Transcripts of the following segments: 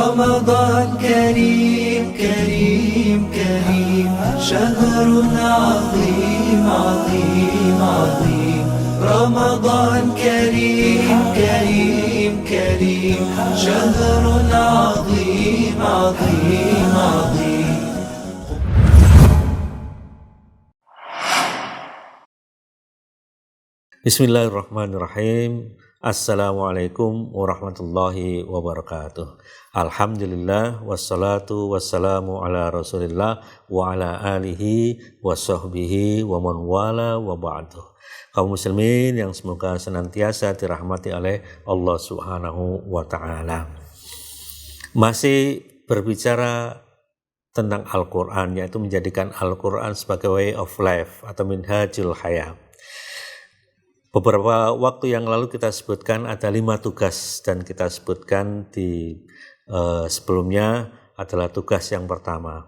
رمضان كريم كريم كريم شهر عظيم عظيم عظيم رمضان كريم كريم كريم شهر عظيم عظيم عظيم. Bismillahirrahmanirrahim. Assalamualaikum warahmatullahi wabarakatuh. Alhamdulillah wassalatu wassalamu ala rasulillah wa ala alihi wa sahbihi wa man wala wa ba'du. Kaum muslimin yang semoga senantiasa dirahmati oleh Allah Subhanahu wa ta'ala. Masih berbicara tentang Al-Quran, yaitu menjadikan Al-Quran sebagai way of life atau minhajul hayat. Beberapa waktu yang lalu kita sebutkan ada 5 tugas, dan kita sebutkan di sebelumnya adalah tugas yang pertama.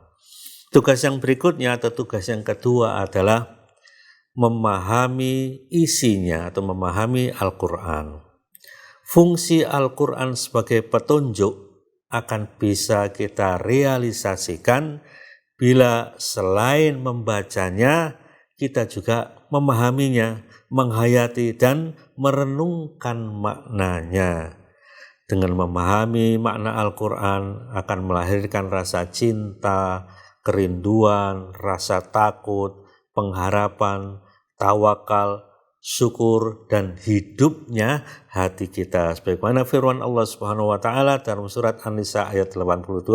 Tugas yang berikutnya atau tugas yang kedua adalah memahami isinya atau memahami Al-Quran. Fungsi Al-Quran sebagai petunjuk akan bisa kita realisasikan bila selain membacanya, kita juga memahaminya, menghayati dan merenungkan maknanya. Dengan memahami makna Al-Quran akan melahirkan rasa cinta, kerinduan, rasa takut, pengharapan, tawakal, syukur, dan hidupnya hati kita. Sebagaimana firman Allah Subhanahu wa ta'ala dalam surat An-Nisa ayat 82,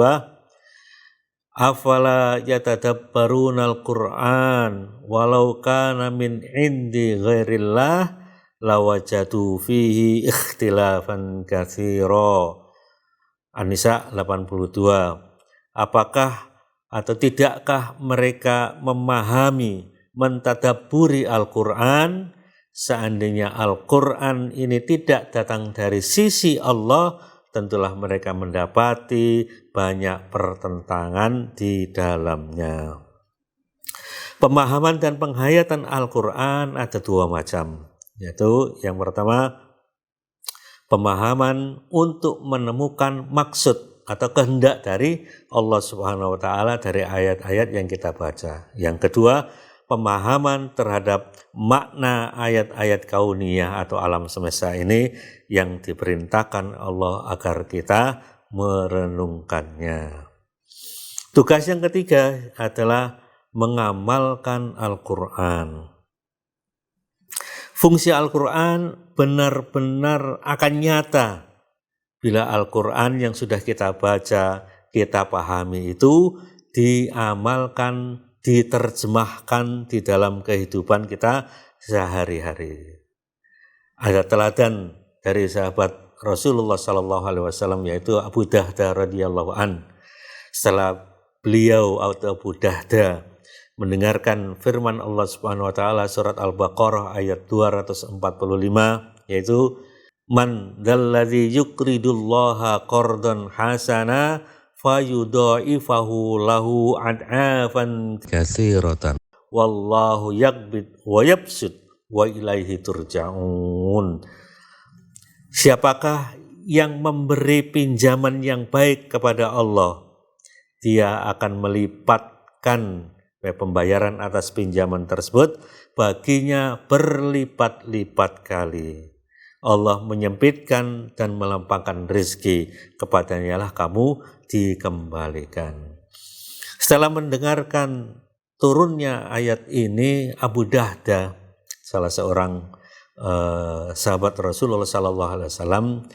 afala yatadabbarunal Qur'an walau kana min indi ghairillah lawajadu fihi ikhtilafan katsira. An-Nisa 82. Apakah atau tidakkah mereka memahami, mentadabburi Al-Qur'an, seandainya Al-Qur'an ini tidak datang dari sisi Allah, tentulah mereka mendapati banyak pertentangan di dalamnya. Pemahaman dan penghayatan Al-Quran ada 2 macam, yaitu yang pertama pemahaman untuk menemukan maksud atau kehendak dari Allah Subhanahu wa ta'ala dari ayat-ayat yang kita baca. Yang kedua, pemahaman terhadap makna ayat-ayat kauniyah atau alam semesta ini yang diperintahkan Allah agar kita merenungkannya. Tugas yang ketiga adalah mengamalkan Al-Quran. Fungsi Al-Quran benar-benar akan nyata bila Al-Quran yang sudah kita baca, kita pahami itu diamalkan, diterjemahkan di dalam kehidupan kita sehari-hari. Ada teladan dari sahabat Rasulullah SAW, yaitu Abu Dahda radhiyallahu an. Setelah beliau atau Abu Dahda mendengarkan firman Allah Subhanahu wa ta'ala surat Al-Baqarah ayat 245, yaitu man dalladzi yuqridullaha qardan hasana fayudha'ifahu lahu ad'afan katsiratan wallahu yaqbid wa yabsut wa ilaihi turja'un. Siapakah yang memberi pinjaman yang baik kepada Allah, dia akan melipatkan pembayaran atas pinjaman tersebut baginya berlipat-lipat kali. Allah menyempitkan dan melampangkan rezeki, kepadanya lah kamu dikembalikan. Setelah mendengarkan turunnya ayat ini, Abu Dahda, salah seorang sahabat Rasulullah SAW,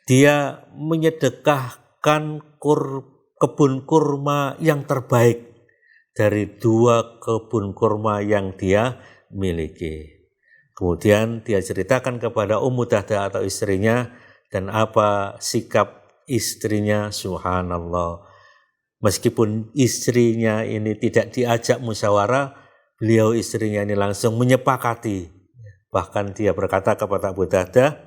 dia menyedekahkan kebun kurma yang terbaik dari 2 kebun kurma yang dia miliki. Kemudian dia ceritakan kepada Ummu Dahda atau istrinya, dan apa sikap istrinya. Subhanallah, meskipun istrinya ini tidak diajak musyawarah, beliau istrinya ini langsung menyepakati. Bahkan dia berkata kepada Abu Dahda,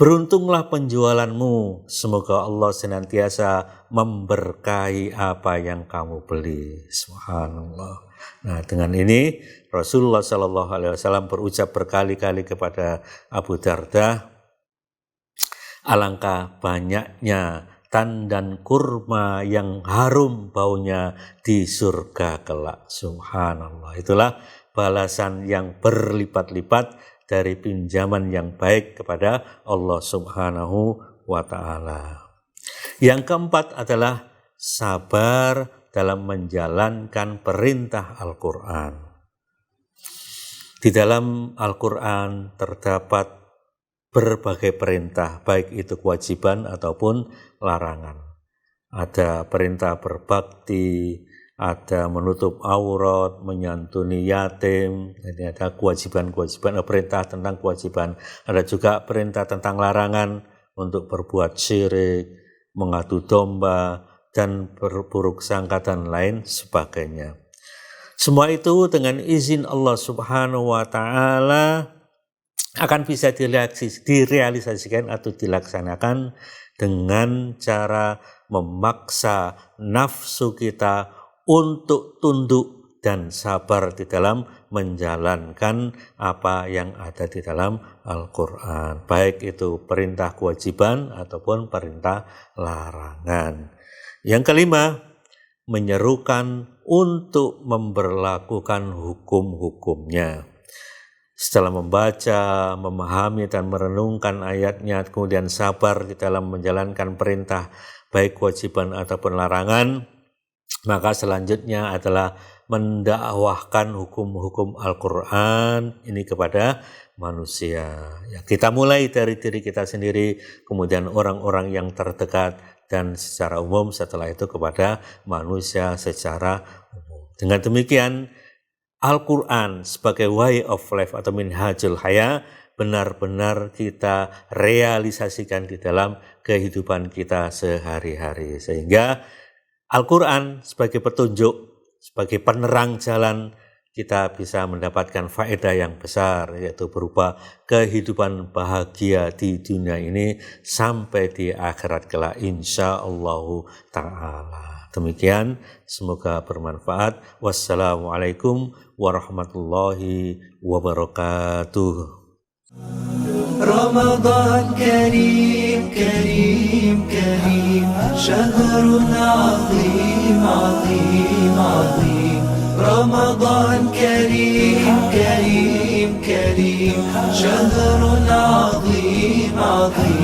beruntunglah penjualanmu, semoga Allah senantiasa memberkahi apa yang kamu beli. Subhanallah. Nah, dengan ini Rasulullah SAW berucap berkali-kali kepada Abu Darda, alangkah banyaknya tan dan kurma yang harum baunya di surga kelak. Subhanallah. Itulah balasan yang berlipat-lipat dari pinjaman yang baik kepada Allah Subhanahu wa ta'ala. Yang keempat adalah sabar dalam menjalankan perintah Al-Quran. Di dalam Al-Quran terdapat berbagai perintah, baik itu kewajiban ataupun larangan. Ada perintah berbakti, ada menutup aurat, menyantuni yatim, ini ada kewajiban-kewajiban, perintah tentang kewajiban. Ada juga perintah tentang larangan untuk berbuat syirik, mengadu domba, dan berburuk sangka dan lain sebagainya. Semua itu dengan izin Allah Subhanahu wa ta'ala akan bisa direalisasikan atau dilaksanakan dengan cara memaksa nafsu kita untuk tunduk dan sabar di dalam menjalankan apa yang ada di dalam Al-Quran. Baik itu perintah kewajiban ataupun perintah larangan. Yang kelima, menyerukan untuk memberlakukan hukum-hukumnya. Setelah membaca, memahami dan merenungkan ayatnya, kemudian sabar di dalam menjalankan perintah baik kewajiban ataupun larangan, maka selanjutnya adalah mendakwahkan hukum-hukum Al-Quran ini kepada manusia. Ya, kita mulai dari diri kita sendiri, kemudian orang-orang yang terdekat, dan secara umum setelah itu kepada manusia secara umum. Dengan demikian, Al-Quran sebagai way of life atau minhajul haya benar-benar kita realisasikan di dalam kehidupan kita sehari-hari. Sehingga Al-Quran sebagai petunjuk, sebagai penerang jalan, kita bisa mendapatkan faedah yang besar, yaitu berupa kehidupan bahagia di dunia ini sampai di akhirat kelak insyaallah ta'ala. Demikian, semoga bermanfaat. Wassalamualaikum warahmatullahi wabarakatuh. رمضان كريم كريم كريم شهر عظيم عظيم عظيم رمضان كريم كريم كريم شهر عظيم عظيم